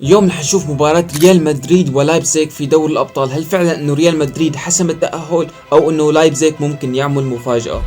اليوم رح نشوف مباراة ريال مدريد ولايبزيج في دوري الأبطال. هل فعلا انه ريال مدريد حسم التأهل او انه لايبزيج ممكن يعمل مفاجأة؟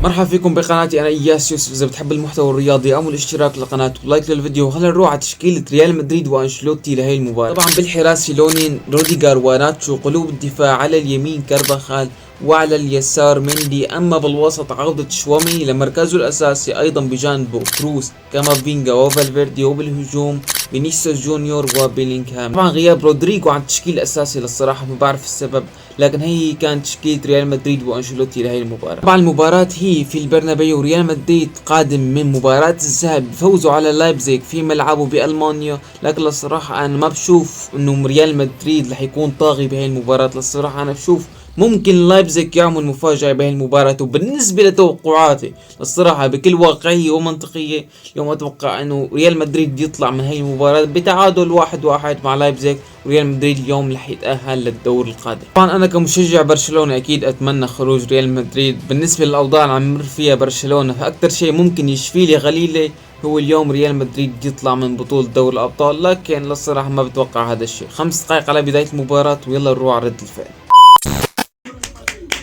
مرحبا فيكم بقناتي، انا اياس يوسف. اذا بتحب المحتوى الرياضي اعمل اشتراك للقناة ولايك للفيديو. وخلينا نروح على تشكيلة ريال مدريد وانشلوتي لهي المباراة. طبعا بالحراسة لونين، روديجر وناتشو. قلوب الدفاع على اليمين كارفاخال وعلى اليسار مندي. اما بالوسط عودة شوامي لمركزه الاساسي ايضا بجانبه كروس كامافينجا وفالفيردي. وبالهجوم فينيسيوس جونيور وبيلينغهام. طبعا غياب رودريجو عن التشكيل الاساسي للصراحة ما بعرف السبب، لكن هي كانت تشكيلة ريال مدريد وانشيلوتي لهي المباراة. طبعا المباراة هي في البرنابيو. ريال مدريد قادم من مباراة الذهاب بفوزه على لايبزيج في ملعبه بألمانيا، لكن للصراحة انا ما بشوف انه ريال مدريد رح يكون طاغي بهي المباراة. للصراحة انا بشوف ممكن لايبزيج يعمل مفاجأة بهي المباراة. وبالنسبة لتوقعاتي الصراحة بكل واقعية ومنطقية، اليوم اتوقع انه ريال مدريد يطلع من هي المباراة بتعادل 1-1 مع لايبزيج، وريال مدريد اليوم رح يتأهل للدور القادم. طبعا انا كمشجع برشلونة اكيد اتمنى خروج ريال مدريد. بالنسبة للاوضاع اللي عم يمر فيها برشلونة، فاكثر شيء ممكن يشفي لي غليلة هو اليوم ريال مدريد يطلع من بطولة دوري الابطال، لكن للصراحة ما بتوقع هذا الشيء. 5 دقائق على بداية المباراة ويلا نروح على رد الفعل.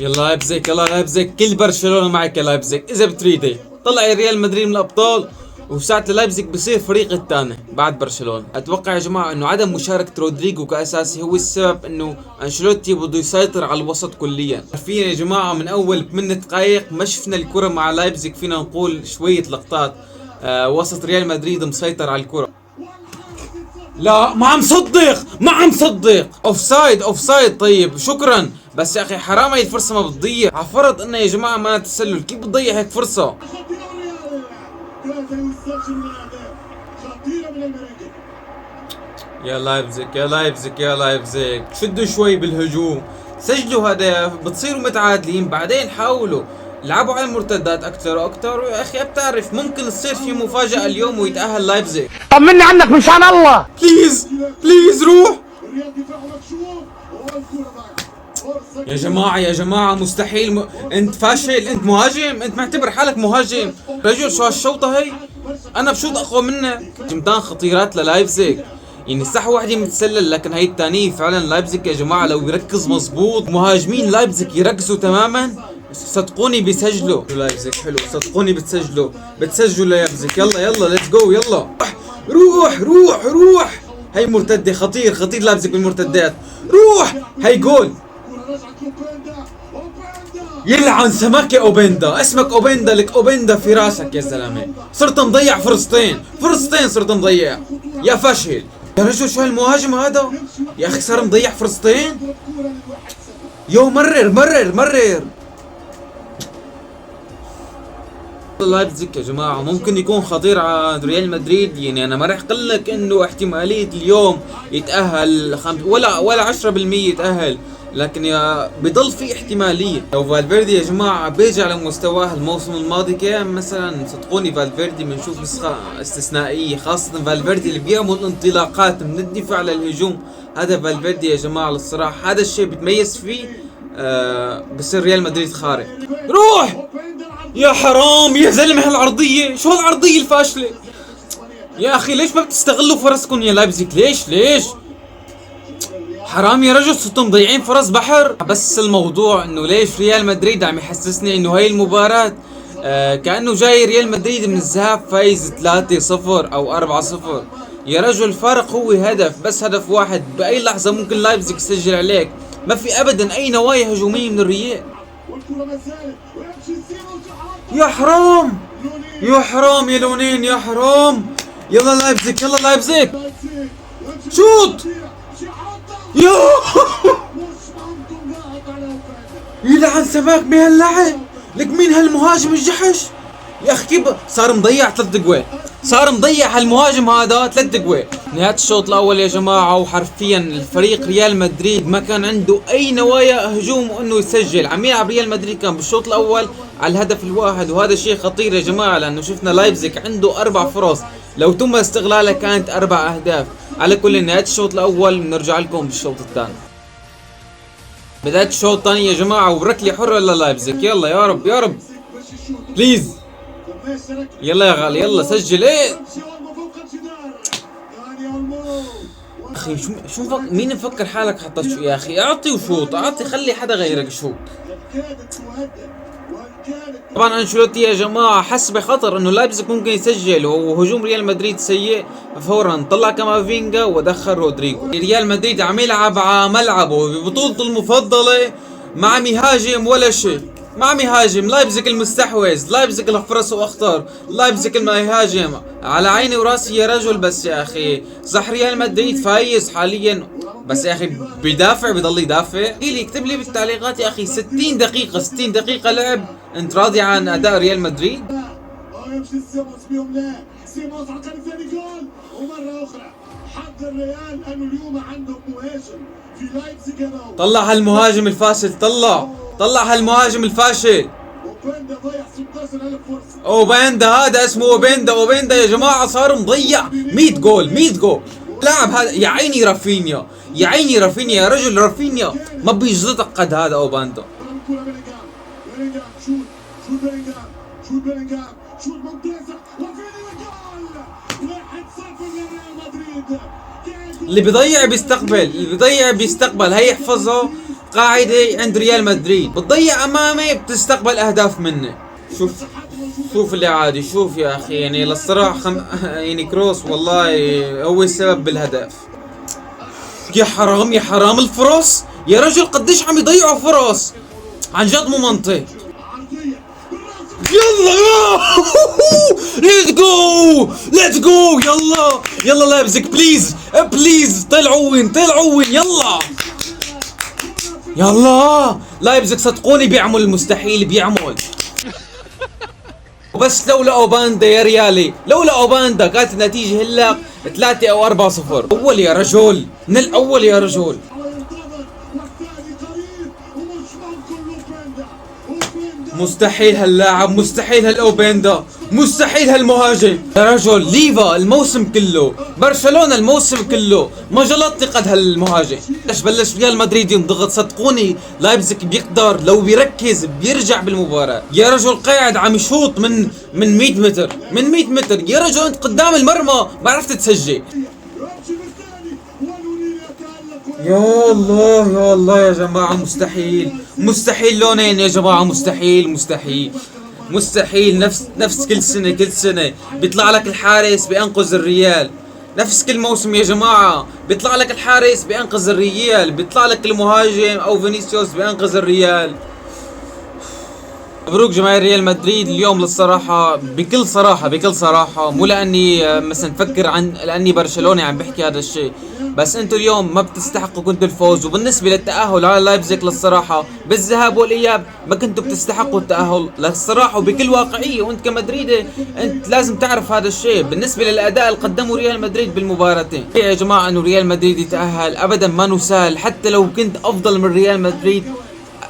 يلا لايبزيج، يلا لايبزيج، كل برشلونة معك يا لايبزيج. اذا بتريدي طلعي ريال مدريد من الابطال، وساعة لايبزيج بصير فريق الثاني بعد برشلونة. اتوقع يا جماعة انه عدم مشاركة رودريجو كاساسي هو السبب انه انشيلوتي بده يسيطر على الوسط كليا. عارفين يا جماعة من اول 8 دقائق ما شفنا الكرة مع لايبزيج، فينا نقول شوية لقطات وسط ريال مدريد مسيطر على الكرة. لا ما عم صدق، ما عم صدق. اوفسايد اوفسايد. طيب شكرا، بس يا اخي حرام هي الفرصة ما بتضيع. على فرض انه يا جماعة ما تسلل، كيف بتضيع هيك فرصة؟ يا لايبزيج يا لايبزيج يا لايبزيج، شدوا شوي بالهجوم، سجلوا هدف بتصيروا متعادلين، بعدين حاولوا لعبوا على المرتدات اكثر واكثر. يا اخي بتعرف ممكن تصير في مفاجأة اليوم ويتأهل لايبزيج. طمني عنك مشان الله. بليز بليز روح يا جماعة. يا جماعة مستحيل انت فاشل، انت مهاجم، انت معتبر حالك مهاجم؟ رجل شو هالشوطة هي؟ انا بشوط اقوى منك. جمتان خطيرات للايبزيج، يعني صح وحده متسلل، لكن هي الثانية فعلا لايبزيج يا جماعة لو يركز مزبوط، مهاجمين لايبزيج يركزوا تماما صدقوني بيسجلوا. لايبزيج حلو، صدقوني بتسجلوا لايبزيج. يلا يلا ليتس جو، يلا روح روح روح. هي مرتدة، خطير خطير لايبزيج بالمرتدات. روح، هي جول. يلعن سمك يا اوبندا، اسمك اوبندا، لك اوبندا في راسك يا زلمه. صرت مضيع فرصتين صرت مضيع يا فشل. يا رجل شو هالمهاجم هذا يا اخي، صار مضيع فرصتين. يو مرر. لايبزيج يا جماعه ممكن يكون خطير على ريال مدريد. يعني انا ما راح اقول لك انه احتماليه اليوم يتاهل ولا 10% يتاهل، لكن يا بضل في احتماليه. لو فالفيردي يا جماعه بيرجع لمستواه الموسم الماضي كان مثلا، صدقوني فالفيردي بنشوف نسخه استثنائيه، خاصه فالفيردي اللي بيعمل انطلاقات من الدفاع للهجوم. هذا فالفيردي يا جماعه للصراحه هذا الشيء بتميز فيه. بصير ريال مدريد خارق. روح يا حرام يا زلمه، هالعرضيه شو هالعرضيه الفاشله يا اخي. ليش ما بتستغلوا فرصكم يا لايبزيج؟ ليش حرام يا رجل، صرتوا مضيعين فرص بحر. بس الموضوع انه ليش ريال مدريد عم يحسسني انه هاي المباراة كأنه جاي ريال مدريد من الذهاب فايز 3-0 او 4-0. يا رجل الفارق هو هدف، بس هدف واحد. بأي لحظة ممكن لايبزيج يسجل عليك، ما في ابدا اي نوايا هجومية من الريال. يا حرام يا حرام يا لونين يا حرام. يلا لايبزيج يلا لايبزيج، شوت يا يلعن سماك بهاللعب. لك مين هالمهاجم الجحش يا اخي؟ كيف صار مضيع 3 جوال، صار مضيع هالمهاجم هذا 3 جوال. نهاية الشوط الاول يا جماعة، وحرفيا الفريق ريال مدريد ما كان عنده اي نوايا هجوم وانه يسجل. عم يلعب ريال مدريد كان بالشوط الاول على الهدف الواحد، وهذا شيء خطير يا جماعة، لانه شفنا لايبزيج عنده 4 فرص لو تم استغلالها كانت 4 اهداف. على كل نهاية الشوط الاول بنرجع لكم بالشوط الثاني. بداية الشوط الثاني يا جماعة، وركلة حرة للايبزيج. يلا يا رب يا رب بليز. يلا يا غالي يلا سجل. ايه اخي شو مين مفكر حالك حطيت شو يا اخي؟ اعطي وشوط، اعطي خلي حدا غيرك يشوط. طبعا انشيلوتي يا جماعه حس بخطر انه لايبزيج ممكن يسجل وهجوم ريال مدريد سيء، فورا طلع كامافينجا ودخل رودريجو. ريال مدريد عم يلعب على ملعبه ببطولته المفضله مع مهاجم ولا شيء، مع مهاجم. لايبزيج المستحوذ، لايبزيج الفرص واخطر، لايبزيج المهاجم على عيني وراسي يا رجل. بس يا اخي صح ريال مدريد فايز حاليا، بس يا اخي بيدافع، بيضل يدافع. اكتب لي بالتعليقات يا اخي 60 دقيقة 60 دقيقة لعب انت راضي عن اداء ريال مدريد؟ ومرة اخرى حظ الريال انه اليوم عندهم مهاجم في لايبزيج. طلع هالمهاجم الفاشل، طلع هالمهاجم الفاشل. اوبندا ضيع 16,000 فرصة. اوبندا هذا اسمه اوبندا يا جماعة صار مضيع 100 جول 100 جول. لاعب هذا يا عيني رافينيا، يا عيني رافينيا يا رجل، رافينيا ما بيجلطك قد هذا اوبندا. اللي بيضيع بيستقبل، هي احفظها قاعدة عند ريال مدريد، بتضيع امامي بتستقبل اهداف مني. شوف اللي عادي، شوف يا اخي يعني للصراحة يعني كروس والله هو السبب بالهدف. يا حرام الفرص يا رجل، قديش عم يضيعوا فرص عن جد مو منطق. يلا ليتس جو يلا لايبزيج بليز طلعوا وين يلا لايبزيج صدقوني بيعمل المستحيل بيعمل. وبس لولا اوباندا يا ريالي، لولا اوباندا كانت النتيجة هلا 3 أو 4-0. اول يا رجل من الاول يا رجل. مستحيل هاللاعب، مستحيل هالاوبندا، مستحيل هالمهاجم يا رجل. ليفا الموسم كله، برشلونة الموسم كله ما جلطني قد هالمهاجم. بلش ريال مدريد ينضغط، صدقوني لايبزيج بيقدر لو بيركز بيرجع بالمباراة. يا رجل قاعد عم يشوط من 100 متر، من 100 متر يا رجل، انت قدام المرمى ما عرفت تسجل. يا الله يا جماعة، مستحيل لونين يا جماعة، مستحيل نفس كل سنة بيطلع لك الحارس بينقذ الريال، نفس كل موسم يا جماعة بيطلع لك الحارس بينقذ الريال، بيطلع لك المهاجم او فينيسيوس بينقذ الريال. مبروك جماهير ريال مدريد اليوم للصراحة، بكل صراحة مو لاني مثلا فكر لاني برشلوني عم بحكي هذا الشيء، بس انتم اليوم ما بتستحقوا كنتوا الفوز. وبالنسبة للتأهل على لايبزيج للصراحة بالذهاب والإياب ما كنتوا بتستحقوا التأهل للصراحة، وبكل واقعية وانت كمدريدي انت لازم تعرف هذا الشيء. بالنسبة للأداء اللي قدمه ريال مدريد بالمباراتين يا جماعة انه ريال مدريد يتأهل ابدا ما نسال، حتى لو كنت افضل من ريال مدريد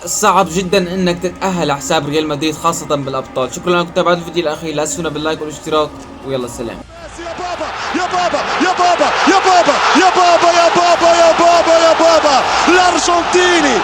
صعب جدا انك تتأهل على حساب ريال مدريد خاصة بالابطال. شكرا لكم تابعتوا الفيديو الاخير، لا تنسونا باللايك والاشتراك ويلا سلام. يا بابا الارجنتيني